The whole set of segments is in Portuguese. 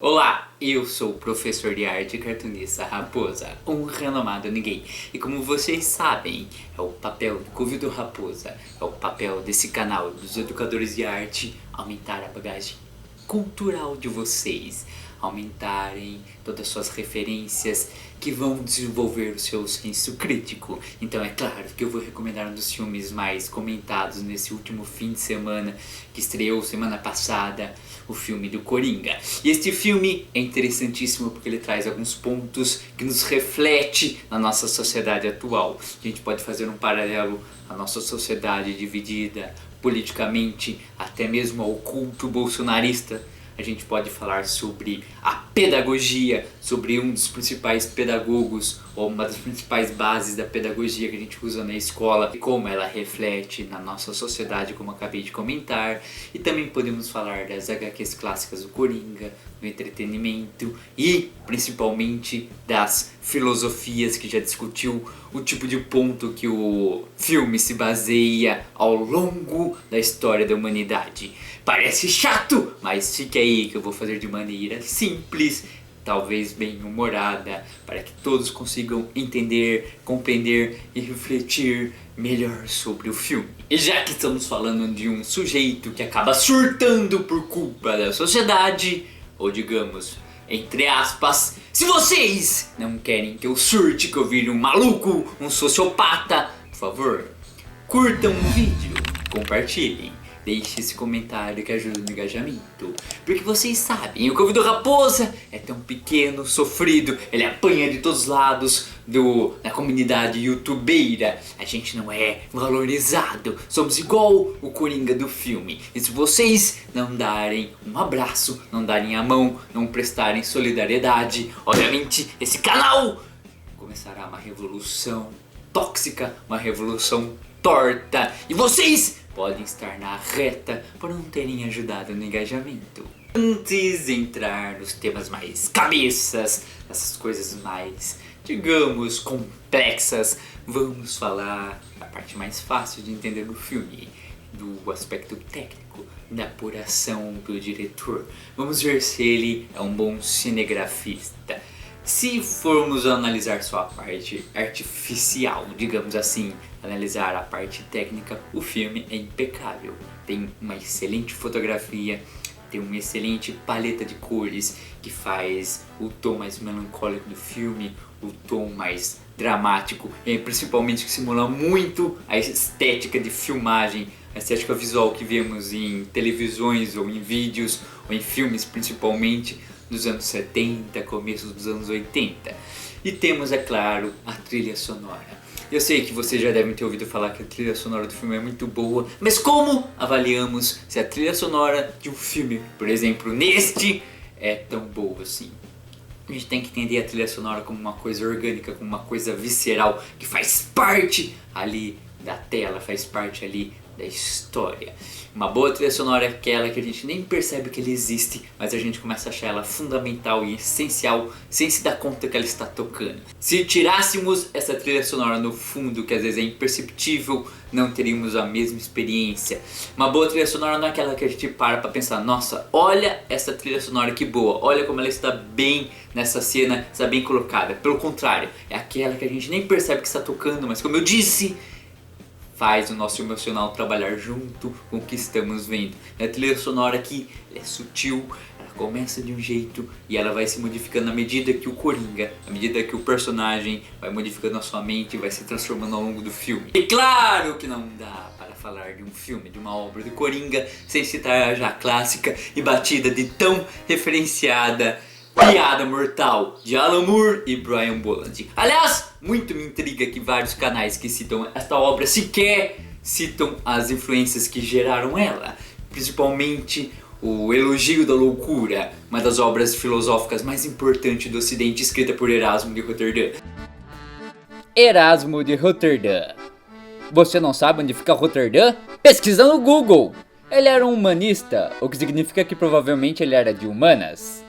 Olá, eu sou o professor de arte e cartunista Raposa, um renomado ninguém. E como vocês sabem, é o papel do Convido Raposa, é o papel desse canal dos educadores de arte aumentar a bagagem cultural de vocês, aumentarem todas as suas referências que vão desenvolver o seu senso crítico. Então é claro que eu vou recomendar um dos filmes mais comentados nesse último fim de semana, que estreou semana passada, o filme do Coringa. E este filme é interessantíssimo porque ele traz alguns pontos que nos reflete na nossa sociedade atual. A gente pode fazer um paralelo à nossa sociedade dividida politicamente, até mesmo ao culto bolsonarista. A gente pode falar sobre a pedagogia, sobre um dos principais pedagogos, ou uma das principais bases da pedagogia que a gente usa na escola, e como ela reflete na nossa sociedade, como eu acabei de comentar. E também podemos falar das HQs clássicas do Coringa, do entretenimento e principalmente das filosofias que já discutiu, o tipo de ponto que o filme se baseia ao longo da história da humanidade. Parece chato, mas fique aí que eu vou fazer de maneira simples, talvez bem humorada, para que todos consigam entender, compreender e refletir melhor sobre o filme. E já que estamos falando de um sujeito que acaba surtando por culpa da sociedade, ou digamos, entre aspas, se vocês não querem que eu surte, que eu vire um maluco, um sociopata, por favor, curtam o vídeo, compartilhem. Deixe esse comentário que ajuda no engajamento. Porque vocês sabem, o Convido Raposa é tão pequeno, sofrido, ele apanha de todos os lados da comunidade youtubeira. A gente não é valorizado, somos igual o Coringa do filme. E se vocês não darem um abraço, não darem a mão, não prestarem solidariedade, obviamente esse canal começará uma revolução tóxica, uma revolução torta. E vocês podem estar na reta por não terem ajudado no engajamento. Antes de entrar nos temas mais cabeças, essas coisas mais, digamos, complexas, vamos falar da parte mais fácil de entender do filme, do aspecto técnico, da apuração do diretor. Vamos ver se ele é um bom cinegrafista. Se formos analisar só a parte artificial, digamos assim, analisar a parte técnica, o filme é impecável. Tem uma excelente fotografia, tem uma excelente paleta de cores que faz o tom mais melancólico do filme, o tom mais dramático, e principalmente que simula muito a estética de filmagem, a estética visual que vemos em televisões ou em vídeos ou em filmes principalmente dos anos 70, começo dos anos 80. E temos, é claro, a trilha sonora. Eu sei que vocês já devem ter ouvido falar que a trilha sonora do filme é muito boa, mas como avaliamos se a trilha sonora de um filme, por exemplo, neste, é tão boa assim? A gente tem que entender a trilha sonora como uma coisa orgânica, como uma coisa visceral, que faz parte ali da tela, faz parte ali da história. Uma boa trilha sonora é aquela que a gente nem percebe que ela existe, mas a gente começa a achar ela fundamental e essencial sem se dar conta que ela está tocando. Se tirássemos essa trilha sonora no fundo, que às vezes é imperceptível, não teríamos a mesma experiência. Uma boa trilha sonora não é aquela que a gente para pra pensar, nossa, olha essa trilha sonora que boa, olha como ela está bem nessa cena, está bem colocada. Pelo contrário, é aquela que a gente nem percebe que está tocando, mas como eu disse, faz o nosso emocional trabalhar junto com o que estamos vendo. A trilha sonora aqui é sutil, ela começa de um jeito e ela vai se modificando à medida que o Coringa, à medida que o personagem vai modificando a sua mente e vai se transformando ao longo do filme. E claro que não dá para falar de um filme, de uma obra do Coringa, sem citar a já clássica e batida de tão referenciada Piada Mortal, de Alan Moore e Brian Bolland. Aliás, muito me intriga que vários canais que citam esta obra sequer citam as influências que geraram ela. Principalmente o Elogio da Loucura, uma das obras filosóficas mais importantes do Ocidente, escrita por Erasmo de Roterdã. Erasmo de Roterdã. Você não sabe onde fica Roterdã? Pesquisa no Google! Ele era um humanista, o que significa que provavelmente ele era de humanas.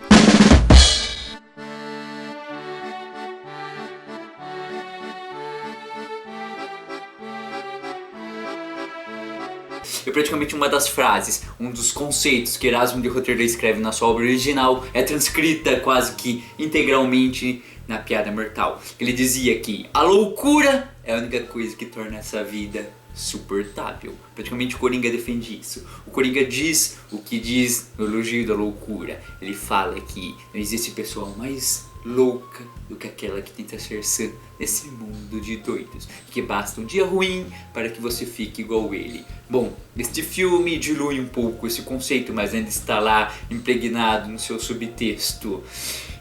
é praticamente uma das frases, um dos conceitos que Erasmo de Roterdã escreve na sua obra original é transcrita quase que integralmente na Piada Mortal. Ele dizia que a loucura é a única coisa que torna essa vida suportável. Praticamente o Coringa defende isso. O Coringa diz o que diz no Elogio da Loucura. Ele fala que não existe pessoa mais louca do que aquela que tenta ser sã nesse mundo de doidos, que basta um dia ruim para que você fique igual ele. Bom, este filme dilui um pouco esse conceito, mas ainda está lá impregnado no seu subtexto.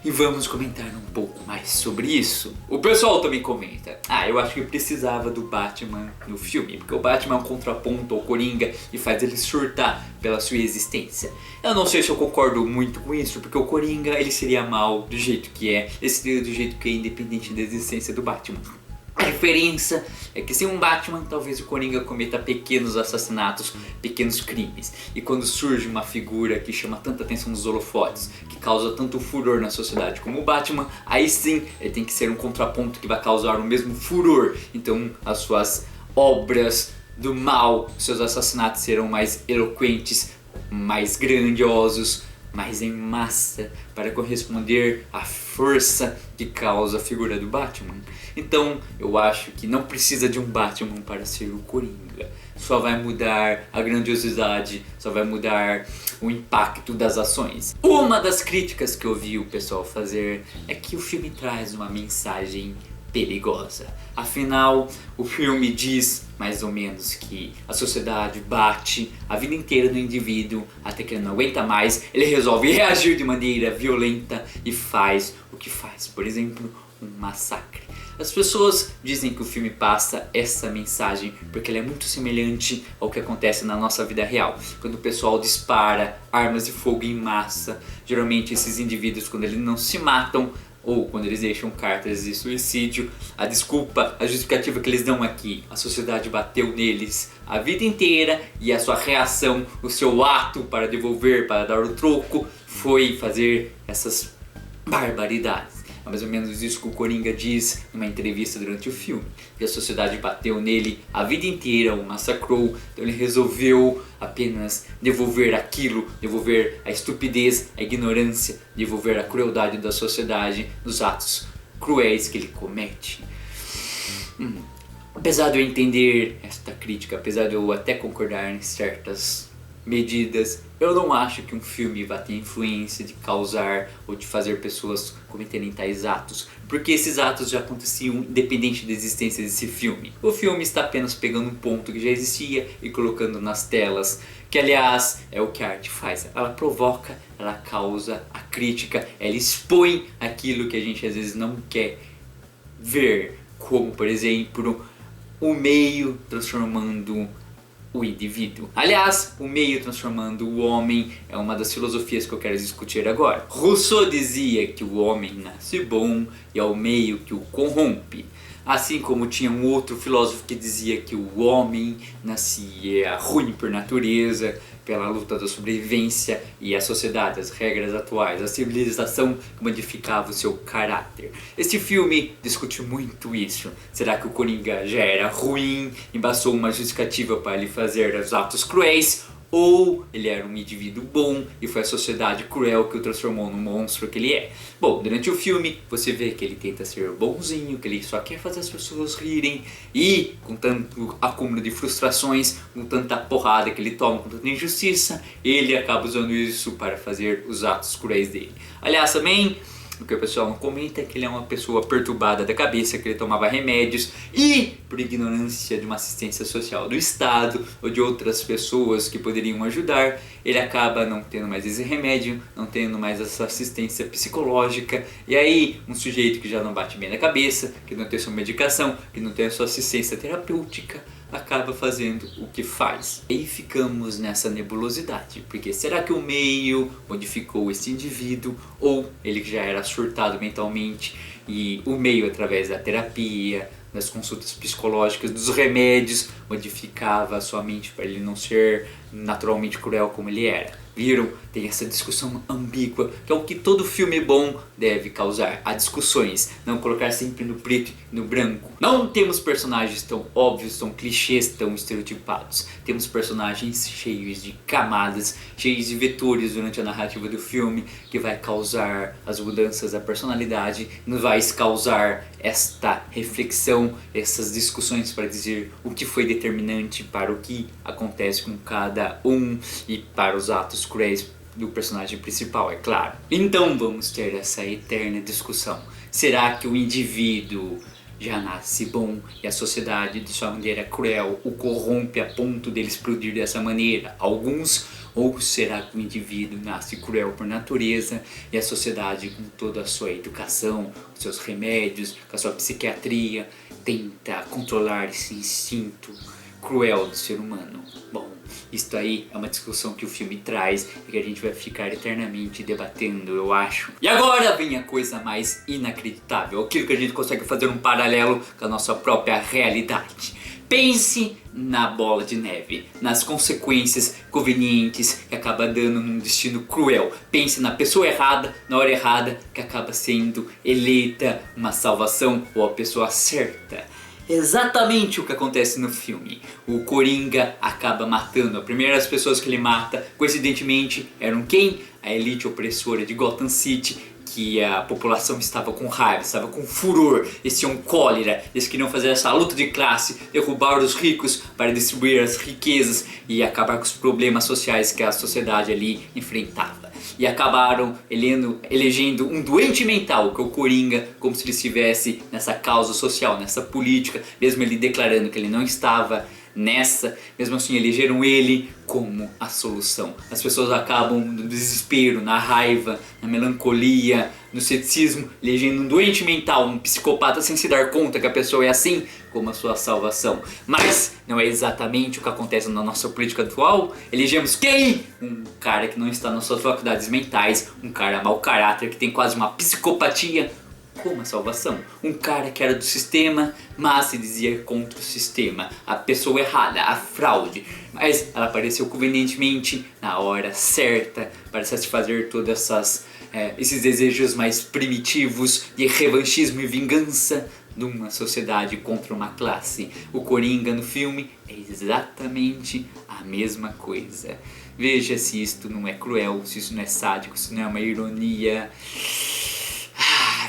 E vamos comentar um pouco mais sobre isso. O pessoal também comenta: eu acho que precisava do Batman no filme, porque o Batman é um contraponto ao Coringa e faz ele surtar pela sua existência. Eu não sei se eu concordo muito com isso, porque o Coringa ele seria mal do jeito que é, ele seria do jeito que é, independente da existência do Batman. A diferença é que sem um Batman, talvez o Coringa cometa pequenos assassinatos, pequenos crimes. E quando surge uma figura que chama tanta atenção dos holofotes, que causa tanto furor na sociedade como o Batman, aí sim ele tem que ser um contraponto que vai causar o mesmo furor. Então as suas obras do mal, seus assassinatos serão mais eloquentes, mais grandiosos, mais em massa, para corresponder à força que causa a figura do Batman. Então eu acho que não precisa de um Batman para ser o Coringa. Só vai mudar a grandiosidade, só vai mudar o impacto das ações. Uma das críticas que eu vi o pessoal fazer é que o filme traz uma mensagem perigosa. Afinal, o filme diz mais ou menos que a sociedade bate a vida inteira no indivíduo até que ele não aguenta mais, ele resolve reagir de maneira violenta e faz o que faz, por exemplo, um massacre. As pessoas dizem que o filme passa essa mensagem porque ele é muito semelhante ao que acontece na nossa vida real. Quando o pessoal dispara armas de fogo em massa, geralmente esses indivíduos, quando eles não se matam, ou quando eles deixam cartas de suicídio, a desculpa, a justificativa que eles dão aqui: a sociedade bateu neles a vida inteira e a sua reação, o seu ato para devolver, para dar o troco, foi fazer essas barbaridades. É mais ou menos isso que o Coringa diz numa entrevista durante o filme, que a sociedade bateu nele a vida inteira, o massacrou, então ele resolveu apenas devolver aquilo, devolver a estupidez, a ignorância, devolver a crueldade da sociedade nos atos cruéis que ele comete. Apesar de eu entender esta crítica, apesar de eu até concordar em certas medidas, eu não acho que um filme vá ter influência de causar ou de fazer pessoas cometerem tais atos, porque esses atos já aconteciam independente da existência desse filme. O filme está apenas pegando um ponto que já existia e colocando nas telas, que aliás é o que a arte faz. Ela provoca, ela causa a crítica, ela expõe aquilo que a gente às vezes não quer ver, como por exemplo o meio transformando o indivíduo. Aliás, o meio transformando o homem é uma das filosofias que eu quero discutir agora. Rousseau dizia que o homem nasce bom e é o meio que o corrompe. Assim como tinha um outro filósofo que dizia que o homem nascia ruim por natureza, pela luta da sobrevivência, e a sociedade, as regras atuais, a civilização que modificava o seu caráter. Este filme discute muito isso. Será que o Coringa já era ruim e bastou uma justificativa para ele fazer os atos cruéis? Ou ele era um indivíduo bom e foi a sociedade cruel que o transformou no monstro que ele é? Bom, durante o filme você vê que ele tenta ser bonzinho, que ele só quer fazer as pessoas rirem, e com tanto acúmulo de frustrações, com tanta porrada que ele toma, com tanta injustiça, ele acaba usando isso para fazer os atos cruéis dele. Aliás, também o que o pessoal não comenta é que ele é uma pessoa perturbada da cabeça, que ele tomava remédios e, por ignorância de uma assistência social do Estado ou de outras pessoas que poderiam ajudar, ele acaba não tendo mais esse remédio, não tendo mais essa assistência psicológica. E aí, um sujeito que já não bate bem na cabeça, que não tem sua medicação, que não tem a sua assistência terapêutica, acaba fazendo o que faz. E ficamos nessa nebulosidade, porque será que o meio modificou esse indivíduo, ou ele já era surtado mentalmente e o meio, através da terapia, das consultas psicológicas, dos remédios, modificava a sua mente para ele não ser naturalmente cruel como ele era? Viram? Tem essa discussão ambígua, que é o que todo filme bom deve causar. Há discussões, não colocar sempre no preto e no branco. Não temos personagens tão óbvios, tão clichês, tão estereotipados. Temos personagens cheios de camadas, cheios de vetores durante a narrativa do filme, que vai causar as mudanças da personalidade, nos vai causar esta reflexão, essas discussões para dizer o que foi determinante para o que acontece com cada um e para os atos cruéis do personagem principal, é claro. Então vamos ter essa eterna discussão. Será que o indivíduo já nasce bom e a sociedade de sua maneira cruel o corrompe a ponto dele explodir dessa maneira? Alguns. Ou será que o indivíduo nasce cruel por natureza e a sociedade, com toda a sua educação, com seus remédios, com a sua psiquiatria, tenta controlar esse instinto cruel do ser humano? Bom, isto aí é uma discussão que o filme traz e que a gente vai ficar eternamente debatendo, eu acho. E agora vem a coisa mais inacreditável, aquilo que a gente consegue fazer um paralelo com a nossa própria realidade. Pense na bola de neve, nas consequências convenientes que acaba dando num destino cruel. Pense na pessoa errada, na hora errada, que acaba sendo eleita uma salvação ou a pessoa certa. Exatamente o que acontece no filme. O Coringa acaba matando. As primeiras pessoas que ele mata, coincidentemente, eram quem? A elite opressora de Gotham City, que a população estava com raiva, estava com furor, eles tinham cólera, eles queriam fazer essa luta de classe, derrubar os ricos para distribuir as riquezas e acabar com os problemas sociais que a sociedade ali enfrentava. E acabaram elegendo um doente mental, que é o Coringa, como se ele estivesse nessa causa social, nessa política, mesmo ele declarando que ele não estava nessa, mesmo assim elegeram ele como a solução. As pessoas acabam no desespero, na raiva, na melancolia, no ceticismo, elegendo um doente mental, um psicopata sem se dar conta que a pessoa é assim, como a sua salvação. Mas não é exatamente o que acontece na nossa política atual. Elegemos quem? Um cara que não está nas suas faculdades mentais, um cara mau caráter, que tem quase uma psicopatia, como a salvação. Um cara que era do sistema, mas se dizia contra o sistema. A pessoa errada, a fraude. Mas ela apareceu convenientemente na hora certa para satisfazer todas esses desejos mais primitivos de revanchismo e vingança de uma sociedade contra uma classe. O Coringa no filme é exatamente a mesma coisa. Veja se isto não é cruel, se isso não é sádico, se não é uma ironia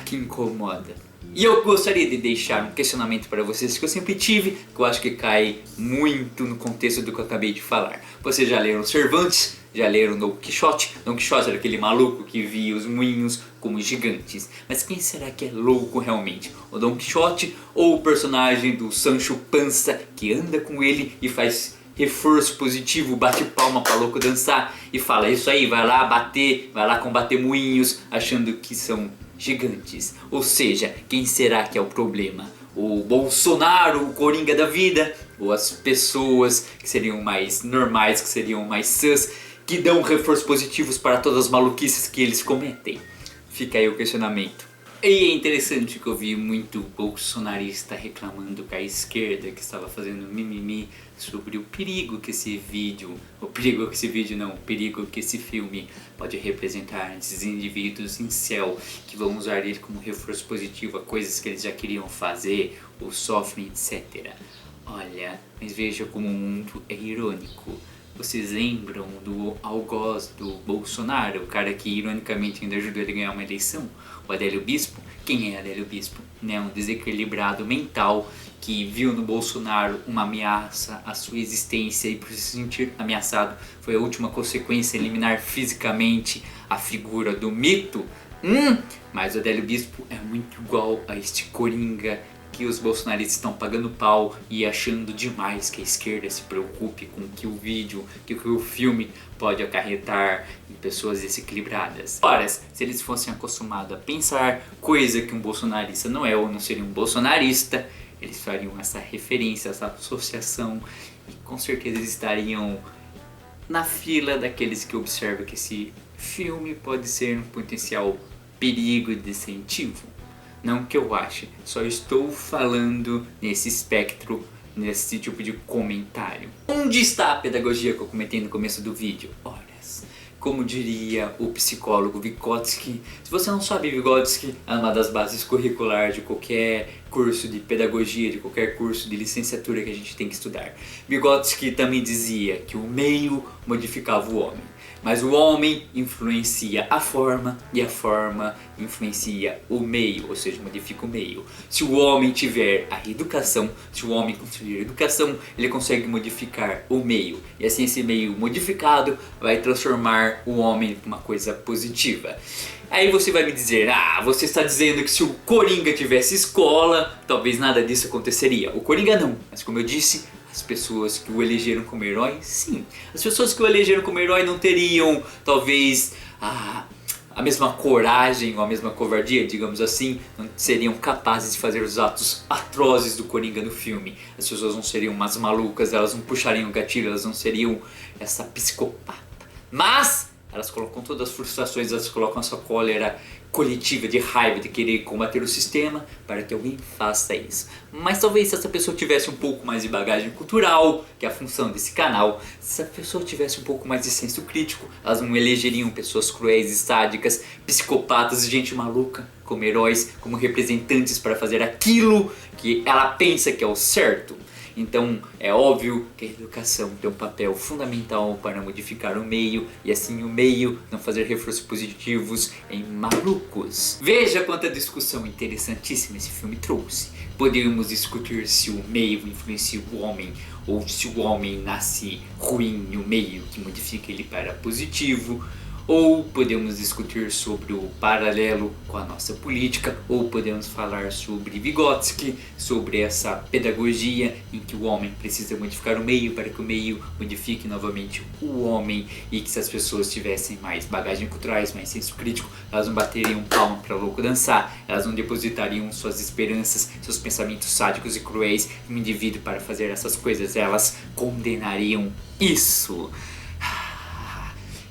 que incomoda. E eu gostaria de deixar um questionamento para vocês que eu sempre tive, que eu acho que cai muito no contexto do que eu acabei de falar. Vocês já leram Cervantes? Já leram Don Quixote? Don Quixote era aquele maluco que via os moinhos como gigantes. Mas quem será que é louco realmente? O Don Quixote ou o personagem do Sancho Panza, que anda com ele e faz reforço positivo, bate palma para louco dançar e fala: isso aí, vai lá combater moinhos, achando que são gigantes? Ou seja, quem será que é o problema? O Bolsonaro, o Coringa da vida? Ou as pessoas que seriam mais normais, que seriam mais sãs, que dão reforços positivos para todas as maluquices que eles cometem? Fica aí o questionamento. E é interessante que eu vi muito bolsonarista reclamando com a esquerda, que estava fazendo mimimi sobre o perigo que esse filme pode representar esses indivíduos incel que vão usar ele como reforço positivo a coisas que eles já queriam fazer ou sofrem, etc. Olha, mas veja como o mundo é irônico. Vocês lembram do algoz do Bolsonaro, o cara que ironicamente ainda ajudou ele a ganhar uma eleição? O Adélio Bispo? Quem é Adélio Bispo? Um desequilibrado mental que viu no Bolsonaro uma ameaça à sua existência e por se sentir ameaçado foi a última consequência eliminar fisicamente a figura do mito? Mas o Adélio Bispo é muito igual a este Coringa que os bolsonaristas estão pagando pau e achando demais que a esquerda se preocupe com que o vídeo, que o filme pode acarretar em pessoas desequilibradas. Ora, se eles fossem acostumados a pensar coisa que um bolsonarista não é ou não seria um bolsonarista, eles fariam essa referência, essa associação e com certeza eles estariam na fila daqueles que observam que esse filme pode ser um potencial perigo de incentivo. Não que eu ache, só estou falando nesse espectro, nesse tipo de comentário. Onde está a pedagogia que eu comentei no começo do vídeo? Ora, como diria o psicólogo Vygotsky. Se você não sabe, Vygotsky é uma das bases curriculares de qualquer curso de pedagogia, de qualquer curso de licenciatura que a gente tem que estudar. Vygotsky também dizia que o meio modificava o homem, mas o homem influencia a forma e a forma influencia o meio, ou seja, modifica o meio. Se o homem tiver a educação, se o homem conseguir a educação, ele consegue modificar o meio. E assim esse meio modificado vai transformar o homem em uma coisa positiva. Aí você vai me dizer, você está dizendo que se o Coringa tivesse escola, talvez nada disso aconteceria. O Coringa não, mas como eu disse, as pessoas que o elegeram como herói, sim. As pessoas que o elegeram como herói não teriam, talvez, a mesma coragem ou a mesma covardia, digamos assim, não seriam capazes de fazer os atos atrozes do Coringa no filme. As pessoas não seriam umas malucas, elas não puxariam o gatilho, elas não seriam essa psicopata. Mas elas colocam todas as frustrações, elas colocam a sua cólera coletiva de raiva, de querer combater o sistema para que alguém faça isso. Mas talvez se essa pessoa tivesse um pouco mais de bagagem cultural, que é a função desse canal, se essa pessoa tivesse um pouco mais de senso crítico, elas não elegeriam pessoas cruéis, sádicas, psicopatas e gente maluca como heróis, como representantes para fazer aquilo que ela pensa que é o certo. Então é óbvio que a educação tem um papel fundamental para modificar o meio e assim o meio não fazer reforços positivos em malucos. Veja quanta discussão interessantíssima esse filme trouxe. Podemos discutir se o meio influencia o homem ou se o homem nasce ruim e o meio que modifica ele para positivo. Ou podemos discutir sobre o paralelo com a nossa política, ou podemos falar sobre Vygotsky, sobre essa pedagogia em que o homem precisa modificar o meio para que o meio modifique novamente o homem, e que se as pessoas tivessem mais bagagem culturais, mais senso crítico, elas não bateriam palma para louco dançar, elas não depositariam suas esperanças, seus pensamentos sádicos e cruéis em um indivíduo para fazer essas coisas, elas condenariam isso.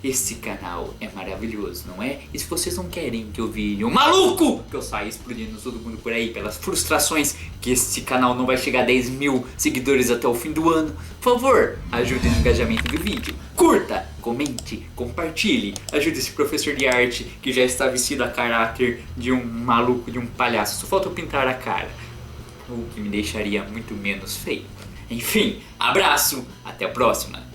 Esse canal é maravilhoso, não é? E se vocês não querem que eu vire um maluco, que eu saia explodindo todo mundo por aí pelas frustrações, que esse canal não vai chegar a 10 mil seguidores até o fim do ano, por favor, ajude no engajamento do vídeo. Curta, comente, compartilhe, ajude esse professor de arte que já está vestido a caráter de um maluco, de um palhaço. Só falta eu pintar a cara, o que me deixaria muito menos feio. Enfim, abraço, até a próxima.